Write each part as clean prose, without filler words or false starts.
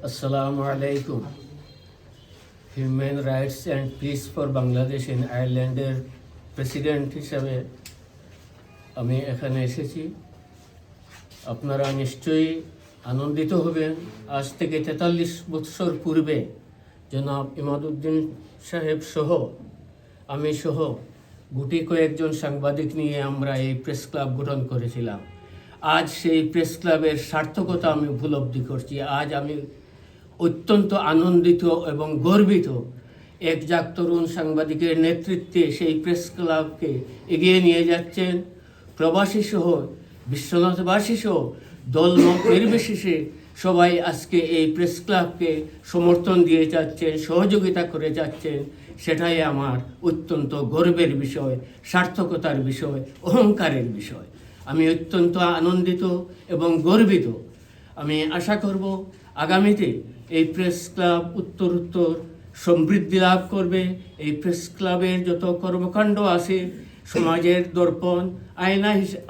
আসসালামু আলাইকুম। Human rights and piece for Bangladesh in আয়ারল্যান্ডের প্রেসিডেন্ট হিসাবে আমি এখানে এসেছি। আপনারা নিশ্চয়ই আনন্দিত হবেন। আজ থেকে 43 বছর পূর্বে জনাব ইমাদউদ্দিন সাহেব সহ আমি সহ গুটি কয়েকজন সাংবাদিক নিয়ে আমরা এই প্রেস ক্লাব গঠন করেছিলাম। আজ সেই প্রেস ক্লাবের সার্থকতা আমি উপলব্ধি করছি। আজ আমি অত্যন্ত আনন্দিত এবং গর্বিত। একজাক তরুণ সাংবাদিকের নেতৃত্বে সেই প্রেস ক্লাবকে এগিয়ে নিয়ে যাচ্ছেন। প্রবাসী সহ বিশ্বনাথবাসী সহ দলমত নির্বিশেষে সবাই আজকে এই প্রেস ক্লাবকে সমর্থন দিয়ে যাচ্ছেন, সহযোগিতা করে যাচ্ছেন। সেটাই আমার অত্যন্ত গর্বের বিষয়, সার্থকতার বিষয়, অহংকারের বিষয়। আমি অত্যন্ত আনন্দিত এবং গর্বিত। আমি আশা করব আগামীতে এই প্রেস ক্লাব উত্তরোত্তর সমৃদ্ধি লাভ করবে। এই প্রেস ক্লাবের যত কর্মকাণ্ড আছে, সমাজের দর্পণ,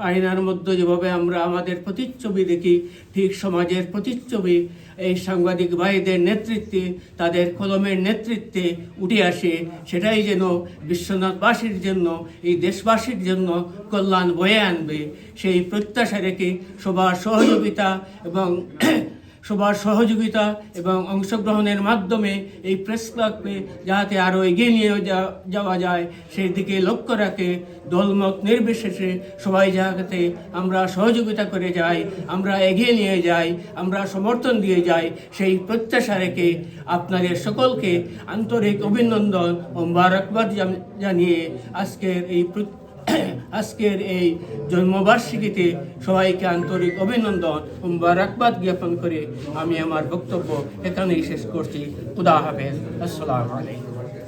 আয়নার মধ্যে যেভাবে আমরা আমাদের প্রতিচ্ছবি দেখি, ঠিক সমাজের প্রতিচ্ছবি এই সাংবাদিক ভাইদের নেতৃত্বে, তাদের কলমের নেতৃত্বে উঠে আসে। সেটাই যেন বিশ্বনাথবাসীর জন্য, এই দেশবাসীর জন্য কল্যাণ বয়ে আনবে। সেই প্রত্যাশা রেখে সবার সহযোগিতা এবং অংশগ্রহণের মাধ্যমে এই প্রেস ক্লাবকে যাতে আরও এগিয়ে নিয়ে যাওয়া যায়, সেই দিকে লক্ষ্য রাখে দলমত নির্বিশেষে সবাই যাতে আমরা সহযোগিতা করে যাই, আমরা এগিয়ে নিয়ে যাই, আমরা সমর্থন দিয়ে যাই, সেই প্রত্যাশা রেখে আপনাদের সকলকে আন্তরিক অভিনন্দন ও মোবারকবাদ জানিয়ে আজকের এই জন্মবার্ষিকীতে সবাইকে আন্তরিক অভিনন্দন ও মোবারকবাদ জ্ঞাপন করে আমি আমার বক্তব্য এখানেই শেষ করছি। খুদা হাফেজ। আসসালামু আলাইকুম।